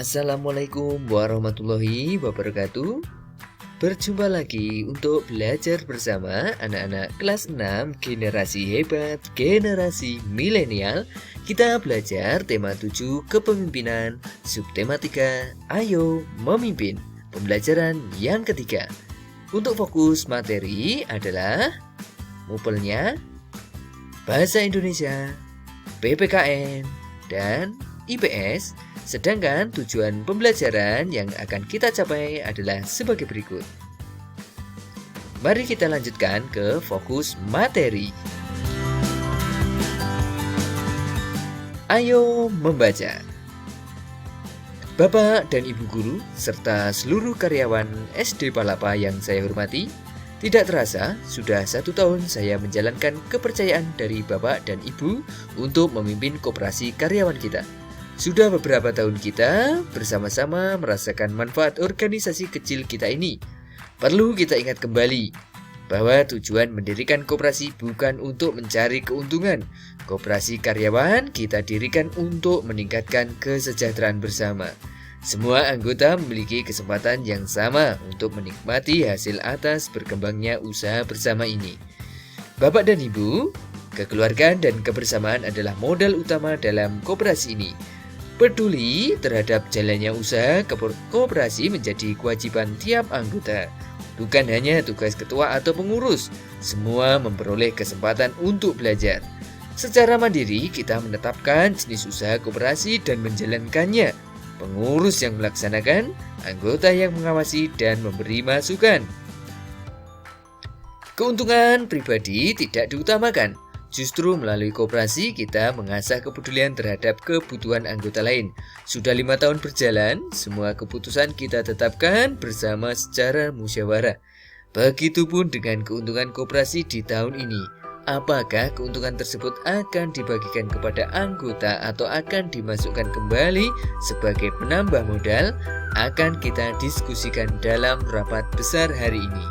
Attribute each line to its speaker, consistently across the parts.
Speaker 1: Assalamualaikum warahmatullahi wabarakatuh. Berjumpa lagi untuk belajar bersama anak-anak kelas 6 generasi hebat, generasi milenial. Kita belajar tema 7 kepemimpinan, subtema 3 ayo memimpin, pembelajaran yang ketiga. Untuk fokus materi adalah mupelnya, bahasa Indonesia, PPKN, dan IPS. Sedangkan tujuan pembelajaran yang akan kita capai adalah sebagai berikut. Mari kita lanjutkan ke fokus materi. Ayo membaca. Bapak dan Ibu guru serta seluruh karyawan SD Palapa yang saya hormati, tidak terasa sudah 1 tahun saya menjalankan kepercayaan dari Bapak dan Ibu untuk memimpin koperasi karyawan kita. Sudah beberapa tahun kita bersama-sama merasakan manfaat organisasi kecil kita ini. Perlu kita ingat kembali bahwa tujuan mendirikan koperasi bukan untuk mencari keuntungan. Koperasi karyawan kita dirikan untuk meningkatkan kesejahteraan bersama. Semua anggota memiliki kesempatan yang sama untuk menikmati hasil atas berkembangnya usaha bersama ini. Bapak dan Ibu, kekeluargaan dan kebersamaan adalah modal utama dalam koperasi ini. Peduli terhadap jalannya usaha koperasi menjadi kewajiban tiap anggota. Bukan hanya tugas ketua atau pengurus, semua memperoleh kesempatan untuk belajar. Secara mandiri kita menetapkan jenis usaha koperasi dan menjalankannya. Pengurus yang melaksanakan, anggota yang mengawasi dan memberi masukan. Keuntungan pribadi tidak diutamakan. Justru melalui koperasi kita mengasah kepedulian terhadap kebutuhan anggota lain. Sudah 5 tahun berjalan, semua keputusan kita tetapkan bersama secara musyawarah. Begitupun dengan keuntungan koperasi di tahun ini. Apakah keuntungan tersebut akan dibagikan kepada anggota atau akan dimasukkan kembali sebagai penambah modal? Akan kita diskusikan dalam rapat besar hari ini.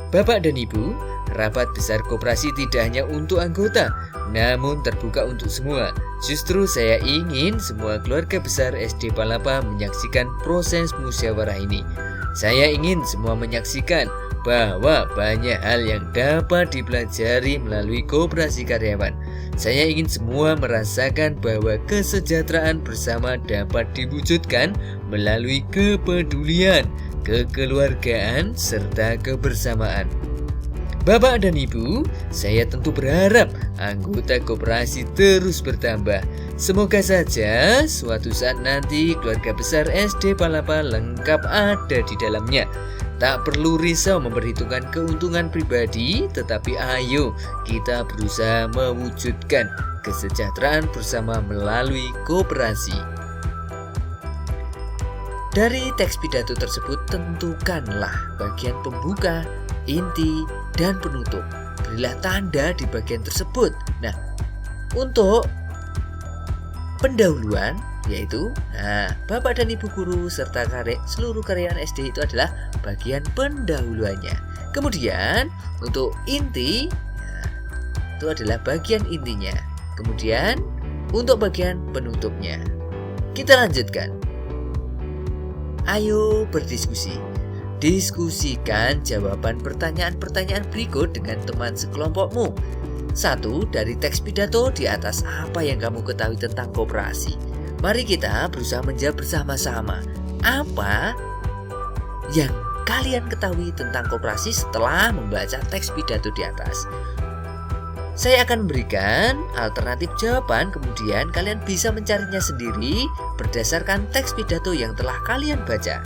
Speaker 1: Bapak dan Ibu, rapat besar koperasi tidak hanya untuk anggota, namun terbuka untuk semua. Justru saya ingin semua keluarga besar SD Palapa menyaksikan proses musyawarah ini. Saya ingin semua menyaksikan bahwa banyak hal yang dapat dipelajari melalui koperasi karyawan. Saya ingin semua merasakan bahwa kesejahteraan bersama dapat diwujudkan melalui kepedulian, kekeluargaan, serta kebersamaan. Bapak dan Ibu, saya tentu berharap anggota koperasi terus bertambah. Semoga saja suatu saat nanti keluarga besar SD Palapa lengkap ada di dalamnya. Tak perlu risau memperhitungkan keuntungan pribadi, tetapi ayo kita berusaha mewujudkan kesejahteraan bersama melalui koperasi. Dari teks pidato tersebut tentukanlah bagian pembuka, inti, dan penutup. Berilah tanda di bagian tersebut. Nah, untuk pendahuluan yaitu Bapak dan Ibu guru serta seluruh karyawan SD itu adalah bagian pendahuluannya. Kemudian untuk inti itu adalah bagian intinya. Kemudian untuk bagian penutupnya. Kita lanjutkan. Ayo berdiskusi. Diskusikan jawaban pertanyaan-pertanyaan berikut dengan teman sekelompokmu. 1. Dari teks pidato di atas apa yang kamu ketahui tentang koperasi. Mari kita berusaha menjawab bersama-sama. Apa yang kalian ketahui tentang koperasi setelah membaca teks pidato di atas? Saya akan memberikan alternatif jawaban, kemudian kalian bisa mencarinya sendiri berdasarkan teks pidato yang telah kalian baca.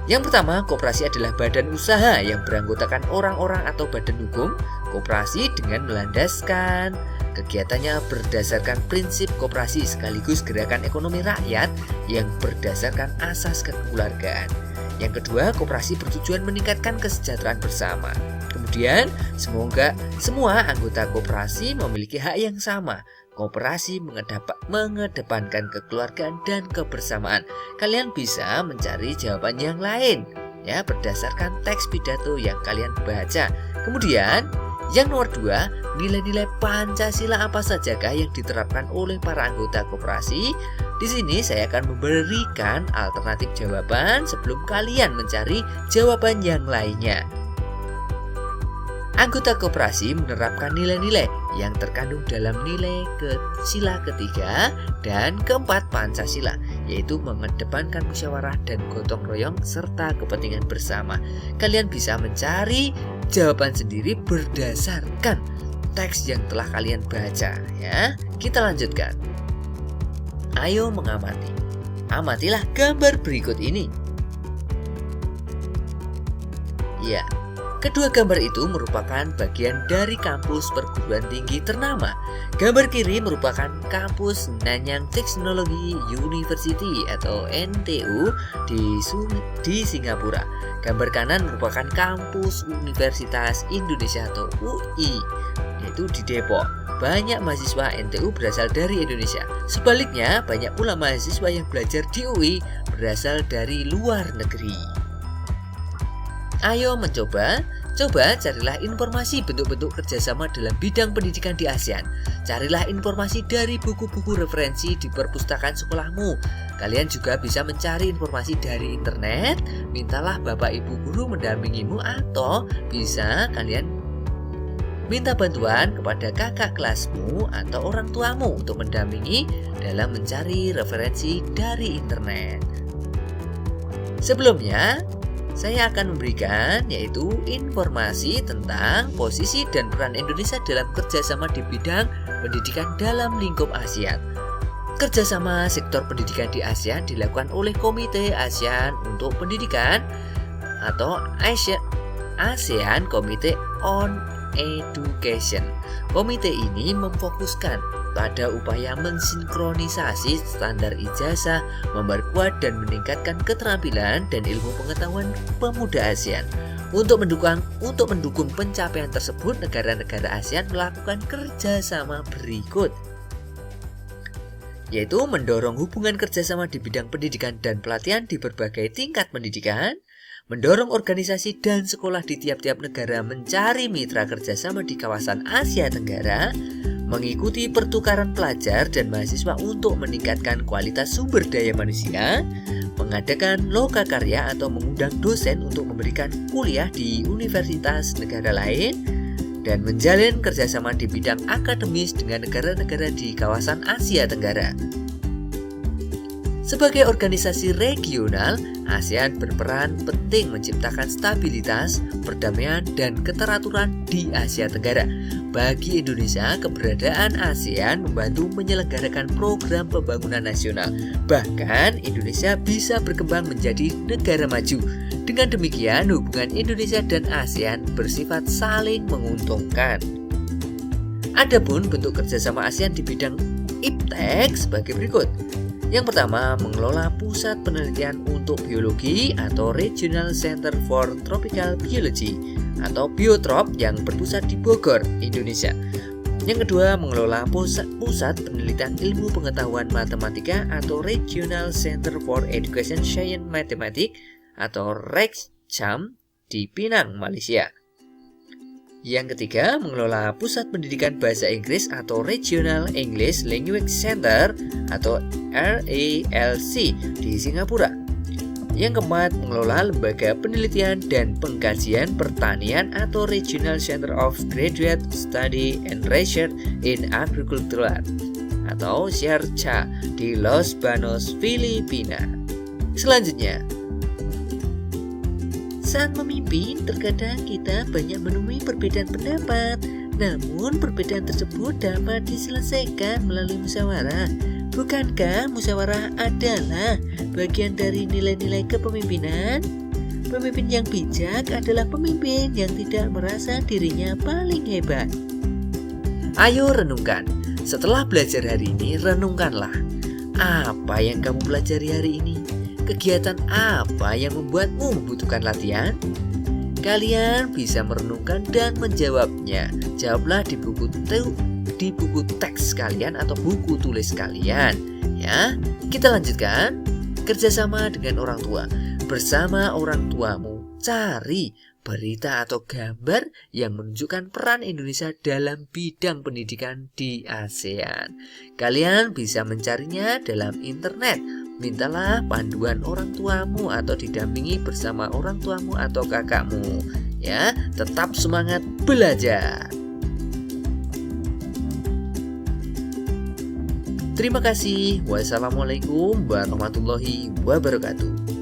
Speaker 1: Yang pertama, koperasi adalah badan usaha yang beranggotakan orang-orang atau badan hukum. Koperasi dengan melandaskan kegiatannya berdasarkan prinsip koperasi sekaligus gerakan ekonomi rakyat yang berdasarkan asas kekeluargaan. Yang kedua, koperasi bertujuan meningkatkan kesejahteraan bersama. Kemudian, semoga semua anggota koperasi memiliki hak yang sama. Koperasi mengedepankan kekeluargaan dan kebersamaan. Kalian bisa mencari jawaban yang lain ya berdasarkan teks pidato yang kalian baca. Kemudian yang nomor 2, nilai-nilai Pancasila apa sajakah yang diterapkan oleh para anggota koperasi? Di sini saya akan memberikan alternatif jawaban sebelum kalian mencari jawaban yang lainnya. Anggota koperasi menerapkan nilai-nilai yang terkandung dalam nilai sila ketiga dan keempat Pancasila, yaitu mengedepankan musyawarah dan gotong royong serta kepentingan bersama. Kalian bisa mencari jawaban sendiri berdasarkan teks yang telah kalian baca ya. Kita lanjutkan. Ayo mengamati. Amatilah gambar berikut ini. Ya. Kedua gambar itu merupakan bagian dari kampus perguruan tinggi ternama. Gambar kiri merupakan kampus Nanyang Technology University atau NTU di Singapura. Gambar kanan merupakan kampus Universitas Indonesia atau UI, yaitu di Depok. Banyak mahasiswa NTU berasal dari Indonesia. Sebaliknya, banyak pula mahasiswa yang belajar di UI berasal dari luar negeri. Ayo mencoba, carilah informasi bentuk-bentuk kerjasama dalam bidang pendidikan di ASEAN. Carilah informasi dari buku-buku referensi di perpustakaan sekolahmu. Kalian juga bisa mencari informasi dari internet, mintalah bapak ibu guru mendampingimu atau bisa kalian minta bantuan kepada kakak kelasmu atau orang tuamu untuk mendampingi dalam mencari referensi dari internet. Sebelumnya, saya akan memberikan yaitu informasi tentang posisi dan peran Indonesia dalam kerjasama di bidang pendidikan dalam lingkup ASEAN. Kerjasama sektor pendidikan di ASEAN dilakukan oleh Komite ASEAN untuk Pendidikan atau ASEAN Committee on Education. Komite ini memfokuskan pada upaya mensinkronisasi standar ijazah, memperkuat dan meningkatkan keterampilan dan ilmu pengetahuan pemuda ASEAN. Untuk mendukung pencapaian tersebut, negara-negara ASEAN melakukan kerjasama berikut, yaitu mendorong hubungan kerjasama di bidang pendidikan dan pelatihan di berbagai tingkat pendidikan, mendorong organisasi dan sekolah di tiap-tiap negara mencari mitra kerjasama di kawasan Asia Tenggara, mengikuti pertukaran pelajar dan mahasiswa untuk meningkatkan kualitas sumber daya manusia, mengadakan lokakarya atau mengundang dosen untuk memberikan kuliah di universitas negara lain, dan menjalin kerjasama di bidang akademis dengan negara-negara di kawasan Asia Tenggara. Sebagai organisasi regional, ASEAN berperan penting menciptakan stabilitas, perdamaian, dan keteraturan di Asia Tenggara. Bagi Indonesia, keberadaan ASEAN membantu menyelenggarakan program pembangunan nasional. Bahkan, Indonesia bisa berkembang menjadi negara maju. Dengan demikian, hubungan Indonesia dan ASEAN bersifat saling menguntungkan. Adapun bentuk kerjasama ASEAN di bidang IPTEK sebagai berikut. Yang pertama, mengelola pusat penelitian untuk biologi atau Regional Center for Tropical Biology atau Biotrop yang berpusat di Bogor, Indonesia. Yang kedua, mengelola pusat penelitian ilmu pengetahuan matematika atau Regional Center for Education Science Mathematics atau RECSCAM di Penang, Malaysia. Yang ketiga, mengelola pusat pendidikan bahasa Inggris atau Regional English Language Center atau RALC di Singapura. Yang keempat, mengelola lembaga penelitian dan pengkajian pertanian atau Regional Center of Graduate Study and Research in Agriculture atau SYARCA di Los Banos, Filipina. Selanjutnya, saat memimpin, terkadang kita banyak menemui perbedaan pendapat. Namun, perbedaan tersebut dapat diselesaikan melalui musyawarah. Bukankah musyawarah adalah bagian dari nilai-nilai kepemimpinan? Pemimpin yang bijak adalah pemimpin yang tidak merasa dirinya paling hebat. Ayo renungkan. Setelah belajar hari ini, renungkanlah. Apa yang kamu pelajari hari ini? Kegiatan apa yang membuatmu membutuhkan latihan? Kalian bisa merenungkan dan menjawabnya. Jawablah di buku teks kalian atau buku tulis kalian. Ya, kita lanjutkan. Kerjasama dengan orang tua. Bersama orang tuamu, cari berita atau gambar yang menunjukkan peran Indonesia dalam bidang pendidikan di ASEAN. Kalian bisa mencarinya dalam internet. Mintalah panduan orang tuamu atau didampingi bersama orang tuamu atau kakakmu. Ya, tetap semangat belajar. Terima kasih. Wassalamualaikum warahmatullahi wabarakatuh.